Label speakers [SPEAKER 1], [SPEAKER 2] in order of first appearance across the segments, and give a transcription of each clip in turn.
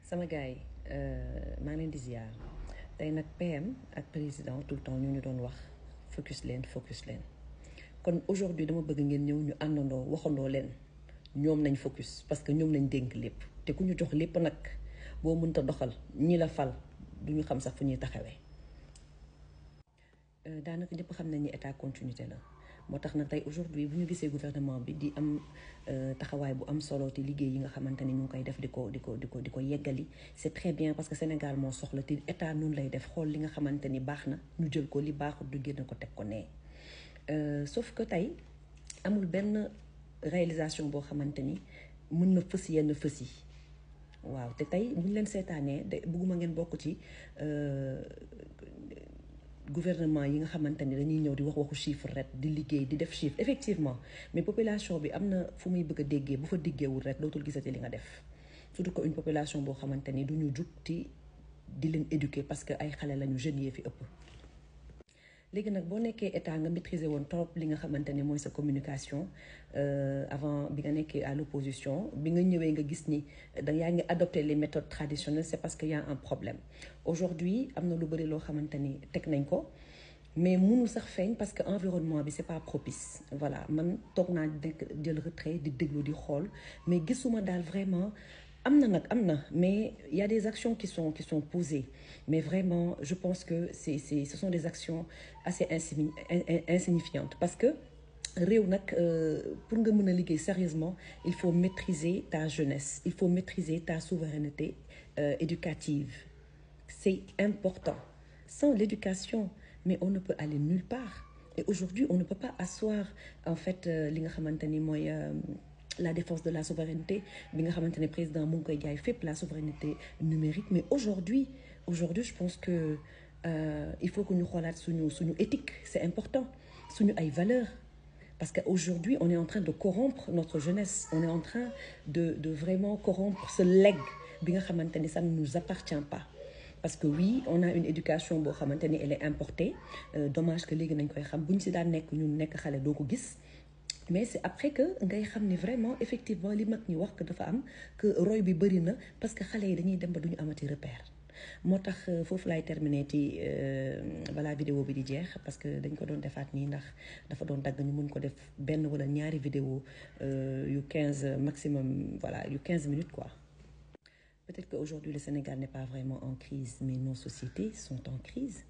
[SPEAKER 1] sama gars yi maa ngi leen di ziar tey nag PM ak président tout le temps ñu doon wax focus leen kon aujourd'hui dama bëgg ngeen ñëw ñu àndandoo waxandoo leen ñoom nañ focus parce que ñoom nañ dénk lépp te ku ñu jox lépp nag boo mënta doxal ñi la fal duñu xam sax fu ñuy taxawee. daanaka ñëpp xam nañ ni état continuité la moo tax nag tey aujourd'hui bu ñu gisee gouvernement bi di am taxawaay bu am solo te liggéey yi nga xamante ni ñu ngi koy def di ko yeggali c'est très bien parce que Sénégal moo soxla te état noonu lay def xool li nga xamante ni baax na ñu jël ko li baaxut du génn ko teg ko nee sauf que tey amul benn réalisation boo xamante ni mën na fës yenn fës yi waaw te tey bu ñu leen seetaanee de bëgguma ngeen bokk ci gouvernement yi nga xamante ni dañuy ñëw di wax waxu chiffre rek di liggéey di def chiffre effectivement mais population bi am na fu muy bëgg a déggee bu fa diggeewul rek dootul gisati li nga def surtout que une population boo xamante ni du ñu jug di leen éduquer parce que ay xale lañu jeunes yee fi ëpp. léegi nag boo nekkee état nga maîtriser woon trop li nga xamante ni mooy sa communication avant bi nga nekkee à l'opposition bi nga ñëwee nga gis ni yaa ngi adopter les méthodes traditionnelles c'est parce que y a un problème aujourd'hui am na lu bëri loo xamante ni teg nañ ko mais mënul sax feeñ parce que environnement bi c'est pas propice voilà man toog naa jël retrait di déglu di xool mais gisuma daal vraiment am na mais il y a des actions qui sont posées mais vraiment je pense que ce sont des actions assez insignifiantes parce que réew nag pour nga mën a liggéey sérieusement il faut maîtriser ta jeunesse il faut maîtriser ta souveraineté éducative c'est important sans l'éducation mais on ne peut aller nulle part et aujourd'hui on ne peut pas asseoir en fait li nga xamante ni mooy la défense de la souveraineté bi nga xamante ne président mu ngi koy jaay fépp la souveraineté numérique mais aujourd'hui je pense que il faut que ñu xoolaat suñu éthique c'est important suñu ay valeurs parce que aujourd'hui on est en train de corrompre notre jeunesse on est en train de vraiment corrompre ce legs bi nga xamante ni ça ne nous appartient pas parce que oui on a une éducation boo xamante ni elle est importée dommage que léegi nañ koy xam bu ñu si daan nekk ñun nekk xale doo ko gis mais c'est après que ngay xam ni vraiment effectivement li mag ñi wax que dafa am que roy bi bëri na parce que xale yi dañuy dem ba duñu amati repère moo tax foofu laay terminer ci balaa vidéo bi di jeex parce que dañ ko doon defaat nii ndax dafa doon dagg ñu mën ko def benn wala ñaari vidéo yu 15 maximum voilà yu 15 minutes quoi. Peut-être qu'aujourd'hui le Sénégal n'est pas vraiment en crise mais nos sociétés sont en crise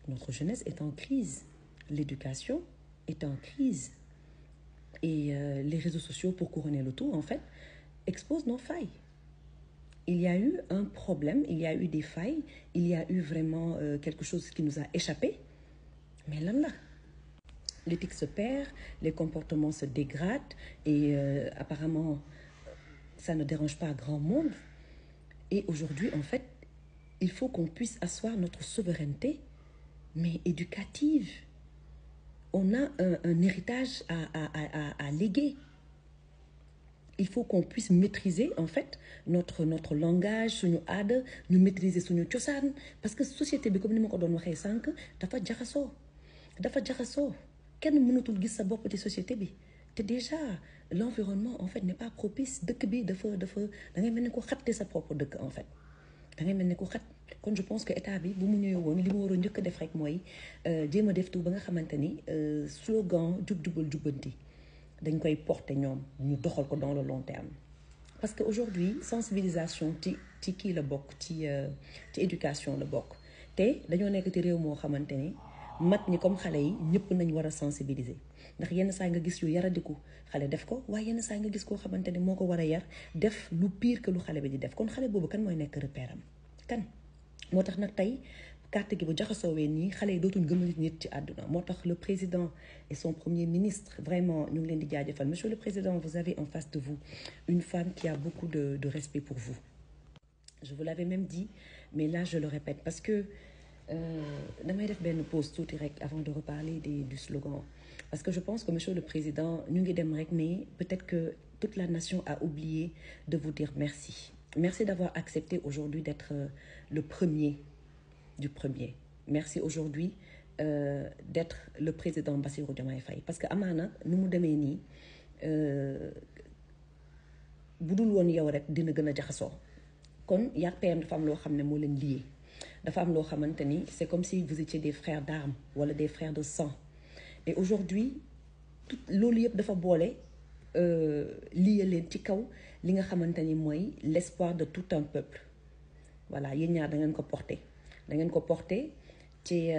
[SPEAKER 1] notre jeunesse est en crise l'éducation est en crise et les réseaux sociaux pour couronner le tout en fait exposent nos failles. Il y a eu un problème, il y a eu des failles, il y a eu vraiment quelque chose qui nous a échappé mais lan la l'éthique se perd, les comportements se dégradent et apparemment ça ne dérange pas grand monde et aujourd'hui en fait il faut qu'on puisse asseoir notre souveraineté mais éducative. On a un héritage à léguer. Il faut qu'on puisse maîtriser en fait notre langage suñu aada ñu maîtriser suñu cosaan parce que société bi comme ni ma ko doon waxee sànq dafa jaxasoo kenn mënatul gis sa bopp ci société bi te déjà l'environnement en fait n'est pas propice dëkk bi dafa da ngay mel ni ko xatte sa propre dëkk en fait da ngay mel ni ko xat kon je pense que état bi bu mu ñëwee woon li mu war a njëkk a def rek mooy jéem a def tout ba nga xamante ni slogan jub-jubal jubbanti dañ koy porter ñoom ñu doxal ko dans le long terme parce que aujourd'hui sensibilisation ci kii la bokk ci éducation la bokk te dañoo nekk ci réew moo xamante ni mag ñi comme xale yi ñëpp nañ war a sensibiliser ndax yenn saa nga gis yu yaradiku xale def ko waaye yenn saa nga gis koo xamante ni moo ko war a yar def lu pire que lu xale bi di def kon xale boobu kan mooy nekk repère am kan moo tax nag tey carte gi bu jaxasoowee nii xale yi dootuñ gëm nit ci àdduna moo tax le président et son premier ministre vraiment ñu ngi leen di jaajëfal monsieur le président vous avez en face de vous une femme qui a beaucoup de respect pour vous je vous l'avais même dit mais là je le répète parce que damay def benn pause tuuti rek avant de reparler du slogan parce que je pense que monsieur le président ñu ngi dem rek mais peut-être que toute la nation a oublié de vous dire merci d'avoir accepté aujourd'hui d'être le premier du premier merci aujourd'hui d'être le président Bassirou Diomaye Faye parce que amaana nu mu demee nii bu dul woon yow rek dina gën a jaxasoo kon yaag PM dafa am loo xam ne moo leen lié dafa am loo xamante ni c'est comme si vous étiez des frères d'armes wala des frères de sang et aujourd'hui tout loolu yëpp dafa boole lié leen ci kaw li nga xamante ni mooy l'espoir de tout un peuple voilà yéen ñaar da ngeen ko porté ci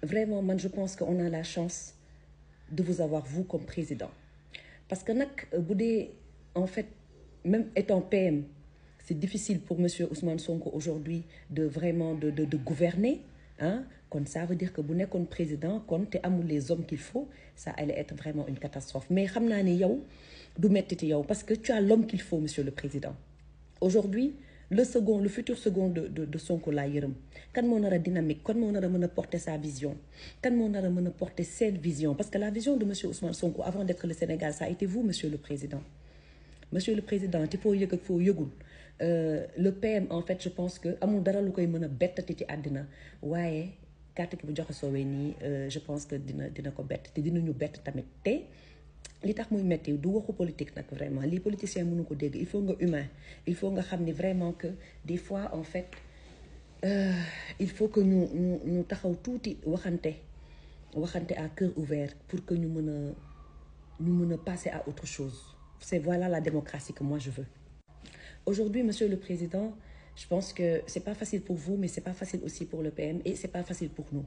[SPEAKER 1] vraiment man je pense que on a la chance de vous avoir vous comme président parce que nag bu dee en fait même étant PM c'est difficile pour monsieur Ousmane Sonko aujourd'hui de vraiment de gouverner ah kon ça veut dire que bu nekkoon président kon te amul les hommes qu'il faut ça allait être vraiment une catastrophe mais xam naa ni yow du metti ci yow parce que tu as l'homme qu'il faut monsieur le président aujourd'hui le futur second de Sonko laa yërëm kan moo nar a dynamique kan moo nar a mën a porter sa vision kan moo nar a mën a porter seen vision parce que la vision de monsieur Ousmane Sonko avant d'être le Sénégal ça a été vous monsieur le président ci foo yëg ak foo yëgul le PM en fait je pense que amul dara lu koy mën a bettati ci àddina waaye carte ki bu joxe soowee nii je pense que dina ko bett te dinañu bett tamit te li tax muy metti du waxu politique nag vraiment lii politicien mënu ko dégg il faut nga humain il faut nga xam ni vraiment que des fois en fait il faut que ñu taxaw tuuti waxante à cœur ouvert pour que ñu mën a passer à autre chose c'est voilà la démocratie que moi je veux aujourd'hui monsieur le président je pense que c'est pas facile pour vous mais c'est pas facile aussi pour le PM et c'est pas facile pour nous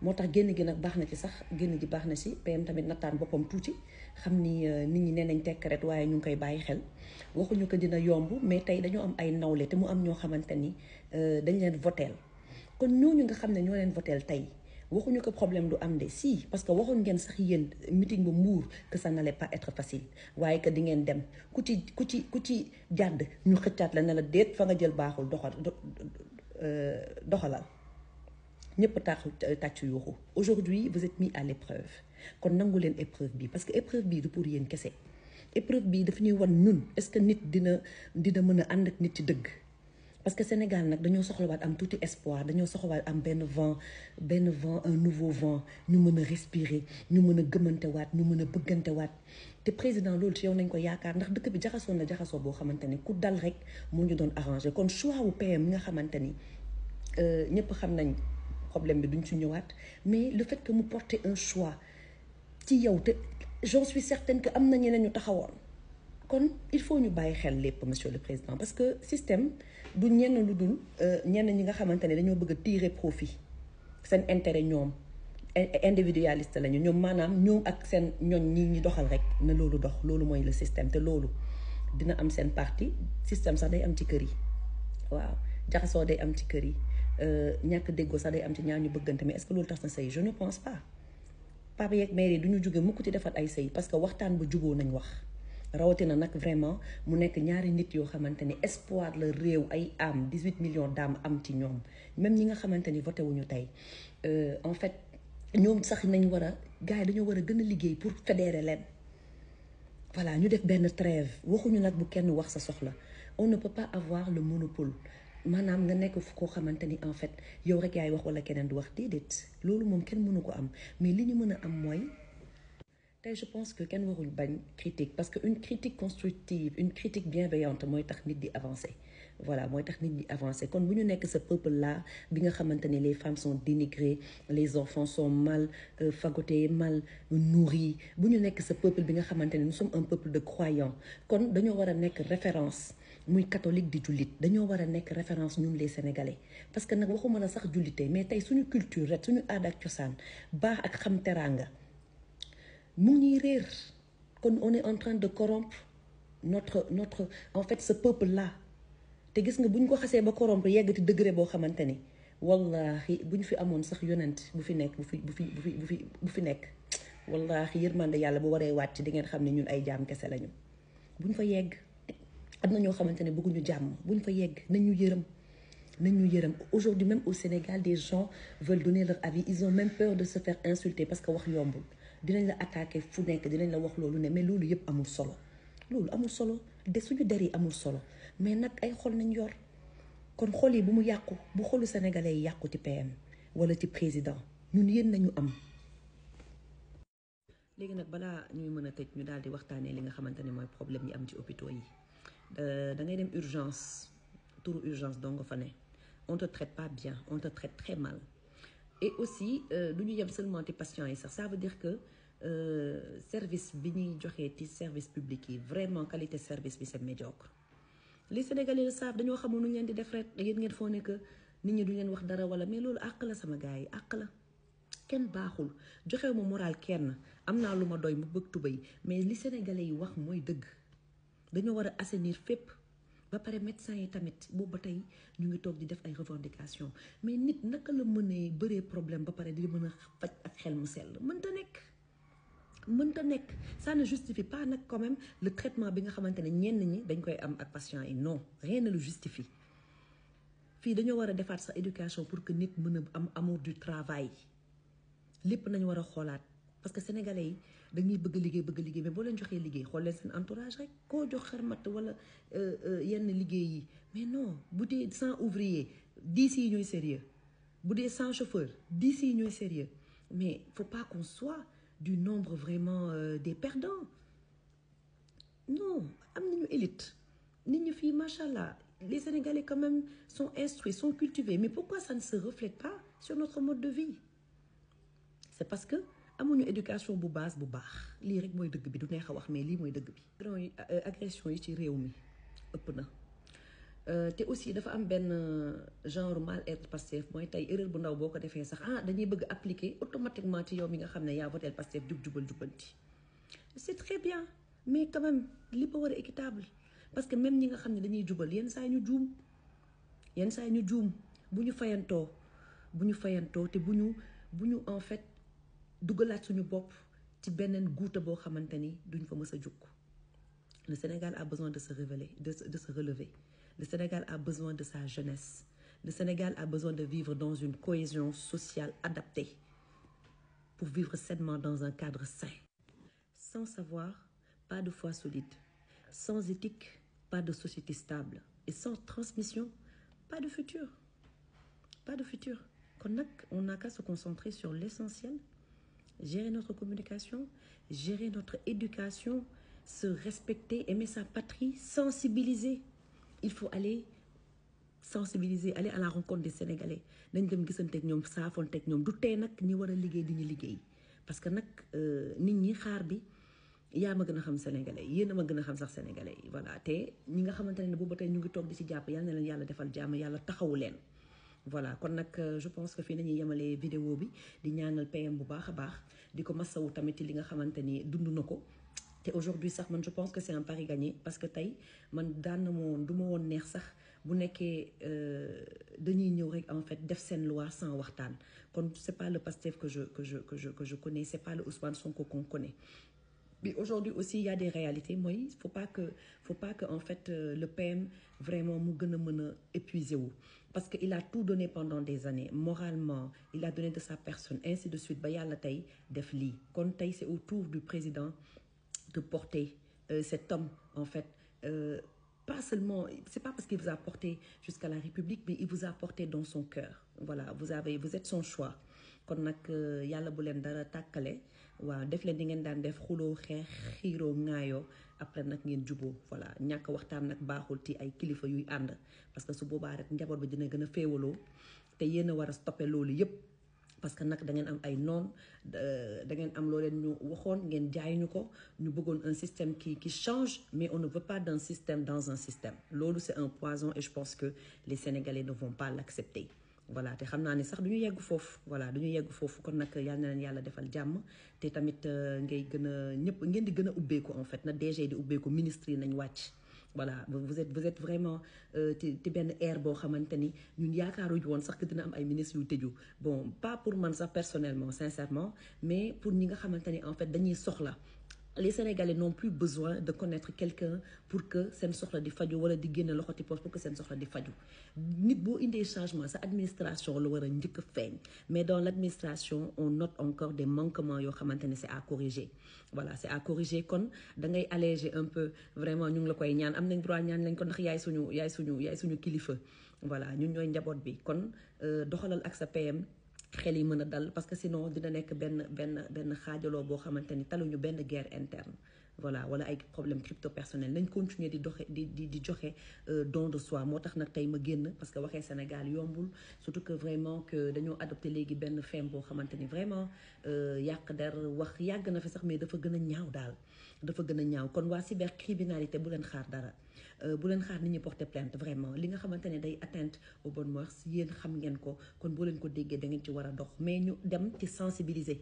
[SPEAKER 1] moo tax génn gi nag baax na ci sax génn gi baax na ci PM tamit nattaan boppam tuuti xam ni nit ñi nee nañ tekk rek waaye ñu ngi koy bàyyi xel waxuñu ko dina yomb mais tey dañoo am ay nawle te mu am ñoo xamante ni dañ leen voteel kon ñooñu nga xam ne ñoo leen voteel tey waxuñu ko problème du am de si parce que waxoon ngeen sax yéen meeting ba Mbour que ça n'allait pas être facile waaye que di ngeen dem ku ci jàdd ñu xëccaat la ne la déet fa nga jël baaxul doxalal ñëpp tàccu yuuxu aujourd'hui vous êtes mis à l'épreuve kon nangu leen épreuve bi parce que épreuve bi du pour yéen kese épreuve bi dafa ñuy wan ñun est-ce que nit dina mën a ànd ak nit ci dëgg parce que Sénégal nag dañoo soxlawaat am tuuti espoir dañoo soxlawaat am benn vent un nouveau vent ñu mën a respirer ñu mën a gëmantewaat ñu mën a bëggantewaat te président loolu ci yow nañ ko yaakaar ndax dëkk bi jaxasoo na jaxasoo boo xamante ni ku dal rek moo ñu doon arrangé kon choix wu PM mi nga xamante ni ñëpp xam nañ problème bi duñ ci ñëwaat mais le fait que mu porter un choix ci yow te j'en suis certaine que am na ñeneen ñu taxawoon kon il faut ñu bàyyi xel lépp monsieur le président parce que système du ñenn lu dul ñenn ñi nga xamante ne dañoo bëgg a tirer profit seen intérêt ñoom individualiste lañu ñoom maanaam ñoom ak seen ñoñ ñi doxal rek na loolu dox loolu mooy le système te loolu dina am seen parti système sax day am ci kër yi waaw jaxasoo day am ci kër yi ñàkk déggoo sax day am ci ñaar ñu bëggante mais est-ce que loolu tax na sëy je ne pense pas papa yeeg mère yi du ñu jóge mukk ci defat ay sëy parce que waxtaan ba juboo nañ wax rawatina nag vraiment mu nekk ñaari nit yoo xamante ni espoir la réew ay âme 18 millions d'âmes am ci ñoom même ñi nga xamante ni voté wuñu tey en fait ñoom sax nañ war a gars yi dañoo war a gën a liggéey pour fédérer leen voilà ñu def benn trêve waxuñu nag bu kenn wax sa soxla on ne peut pas avoir le monopole maanaam nga nekk fu koo xamante ni en fait yow rek yaay wax wala keneen du wax déedéet loolu moom kenn mënu ko am mais li ñu mën a am mooy tey je pense que kenn warul bañ critique parce que une critique constructive une critique bienveillante mooy tax nit di avancer voilà mooy tax nit di avancer kon bu ñu nekk ce peuple là bi nga xamante ni les femmes sont dénigrées les enfants sont mal fagotés mal nourris bu ñu nekk ce peuple bi nga xamante ni nous sommes un peuple de croyants kon dañoo war a nekk référence muy catholique di jullit dañoo war a nekk référence ñun les sénégalais parce que nag waxuma la sax jullite mais tey suñu culture rek suñu aada ak cosaan baax ak xam teraanga mu ngi réer kon on est en train de corrompre notre en fait ce peuple là te gis nga bu ñu ko xasee ba corrompre yegg ci degré boo xamante ni wallahi bu ñu fi amoon sax yonent bu fi nekk wallahi yërmande yàlla bu waree wàcc di ngeen xam ne ñun ay jaam kese lañu bu ñu fa yegg am na ñoo xamante ne bëgguñu jàmm bu ñu fa yegg nañ ñu yërëm aujourd'hui même au Sénégal des gens veulent donner leur avis ils ont même peur de se faire insulter parce que wax yombul dinañ la attaquer fu nekk dinañ la wax loolu ne mais loolu yëpp amul solo de suñu der yi amul solo mais nag ay xol nañ yor kon xol yi bu mu yàqu bu xolu sénégalais yi yàqu ci PM wala ci président ñun yéen nañu am. léegi nag balaa ñuy mën a tëj ñu daal di waxtaanee li nga xamante ne mooy problème yi am ci hôpitaux yi da ngay dem urgence turu urgence doo nga fa ne on te traite pas bien on te traite très mal et aussi du ñu yem seulement ci patients yi sax ça veut dire que service bi ñuy joxee ci service public yi vraiment qualité service bi c'est médiocre les Sénégalais le savent dañoo xamul nu ñu leen di def rek yéen ngeen foo ne que nit ñi du leen wax dara wala mais loolu àq la sama gars yi àq la kenn baaxul joxewu ma moral kenn am naa lu ma doy mu bëgg tubéy mais li Sénégalais yi wax mooy dëgg dañoo war a assainir fépp ba pare médecins yi tamit boobu ba tey ñu ngi toog di def ay revendications mais nit naka la mënee bëree problème ba pare di mën a faj ak xel mu sell mënta nekk ça ne justifie pas nag quand même le traitement bi nga xamante ne ñenn ñi dañ koy am ak patients yi non rien ne le justifie fii dañoo war a defaat sax éducation pour que nit mën a am amour du travail lépp nañu war a xoolaat parce que sénégalais yi dañuy bëgg liggéey mais boo leen joxee liggéey xool leen seen entourage rek koo jox xarmat wala yenn liggéey yi mais non bu dee 100 ouvriers 10 yi ñooy sérieux bu dee 100 chauffeurs 10 yi ñooy sérieux mais faut pas qu'on soit du nombre vraiment des perdants non am nañu élite nit ñi fii macha allah les sénégalais quand même sont instruits sont cultivés mais pourquoi ça ne se reflète pas sur notre mode de vie c'est parce que amuñu éducation bu base bu baax lii rek mooy dëgg bi du neex a wax mais lii mooy dëgg bi agression yi ci réew mi ëpp na te aussi dafa am benn genre mal-être Pastef mooy tey erreur bu ndaw boo ko defee sax dañuy bëgg appliquer automatiquement ci yow mi nga xam ne yaa voté Pastef jubal jubbanti c'est très bien mais quand même li ba war a équitable parce que même ñi nga xam ne dañuy jubal yenn saa ñu juum bu ñu fayantoo te bu ñu en fait dugalaat suñu bopp ci beneen guuta boo xamante ni duñ fa mës a jukk le Sénégal a besoin de se relever le Sénégal a besoin de sa jeunesse le Sénégal a besoin de vivre dans une cohésion sociale adaptée pour vivre sainement dans un cadre sain sans savoir pas de foi solide sans éthique pas de société stable et sans transmission pas de futur kon nag on n'a qu'à se concentrer sur l'essentiel gérer notre communication, gérer notre éducation, se respecter, aimer sa patrie, sensibiliser. Il faut aller sensibiliser, aller à la rencontre des Sénégalais. Nañ dem gisanteeg ñoom saafonteeg ñoom du tee nag ñi war a liggéey di ñu liggéey parce que nag nit ñi xaar bi yaa ma gën a xam Sénégalais yéen a ma gën a xam sax Sénégalais yi voilà te ñi nga xamante ne boobu ba tey ñu ngi toog di ci jàpp yal na leen yàlla defal jàmm yàlla taxawu leen. voilà kon nag je pense que fii nañuy yemalee vidéo bi di ñaanal PM bu baax a baax di ko masawu tamit li nga xamante ni dund na ko te aujourd'hui sax man je pense que c'est un pari gagné parce que tey man daan na moon du ma woon neex sax bu nekkee dañuy ñëw rek en fait def seen loi sans waxtaan kon c'est pas le Pastef que je connais c'est pas le Ousmane Sonko qu'on connaît. Mais aujourd'hui aussi il y a des réalités mooy faut pas que en fait le PM vraiment mu gën a mën a épuisé wu parce que il a tout donné pendant des années moralement il a donné de sa personne ainsi de suite ba yàlla tey def lii kon tey c'est au tour du président de porter cet homme en fait pas seulement c'est pas parce qu'il vous a porté jusqu'à la République mais il vous a porté dans son cœur voilà vous êtes son choix kon nag yàlla bu leen dara tàkkale waaw def leen di ngeen daan def xuloo xeex xiiroo ŋaayoo après nag ngeen juboo voilà ñàkk waxtaan nag baaxul ci ay kilifa yuy ànd parce que su boobaa rek njaboot bi dina gën a féewaloo te yéen a war a stopper loolu yépp parce que nag da ngeen am ay noon da ngeen am loo leen ñu waxoon ngeen jaay ñu ko ñu bëggoon un système qui change mais on ne veut pas d'un système dans un système loolu c'est un poison et je pense que les Sénégalais ne vont pas l'accepter voilà te xam naa ni sax duñu yegg foofu voilà duñu yegg foofu kon nag yal na leen yàlla defal jàmm te tamit ngay gën a ñëpp ngeen di gën a ubbeeku en fait na DG di ubbeeku ministre yi nañ wàcc voilà vous êtes vraiment ci benn air boo xamante ni ñun yaakaaruñu woon sax que dina am ay ministres yu tëju bon pas pour man sax personnellement sincèrement mais pour ñi nga xamante ni en fait dañuy soxla les Sénégalais n'ont plus besoin de connaître quelqu'un pour que seen soxla di faju wala di génne loxo ci poche pour que seen soxla di faju nit boo indee changement sa administration la war a njëkk a feeñ mais dans l'administration on note encore des manquements yoo xamante ne c'est à corriger voilà c'est à corriger kon da ngay alléger un peu vraiment ñu ngi la koy ñaan am nañ droit ñaan lañ ko ndax yaay suñu kilifa voilà ñun ñooy njaboot bi kon doxalal ak sa PM xel yi mën a dal parce que sinon dina nekk benn xaajaloo boo xamante ni taluñu benn guerre interne voilà wala ay problème crypto personnel nañ continuer di doxe di joxe don de soi moo tax nag tey ma génn parce que waxee Sénégal yombul surtout que vraiment que dañoo adopté léegi benn femme boo xamante ni vraiment yàq der wax yàgg na fi sax mais dafa gën a ñaaw daal dafa gën a ñaaw kon waa cybercriminalité bu leen xaar dara bu leen xaar nit ñi porter plainte vraiment li nga xamante ne day atteinte aux bonnes mœurs yéen xam ngeen ko kon boo leen ko déggee da ngeen ci war a dox mais ñu dem ci sensibiliser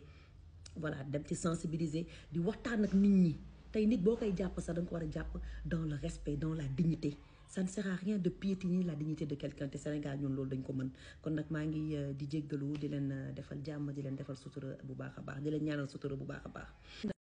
[SPEAKER 1] voilà dem ci sensibiliser di waxtaan ak nit ñi tey nit boo koy jàpp sax da nga ko war a jàpp dans le respect dans la dignité ça ne sert à rien de piétiner la dignité de quelqu'un te Sénégal ñun loolu dañ ko mën kon nag maa ngi di jéggalu di leen defal jàmm di leen defal sutura bu baax a baax di leen ñaanal sutura bu baax a baax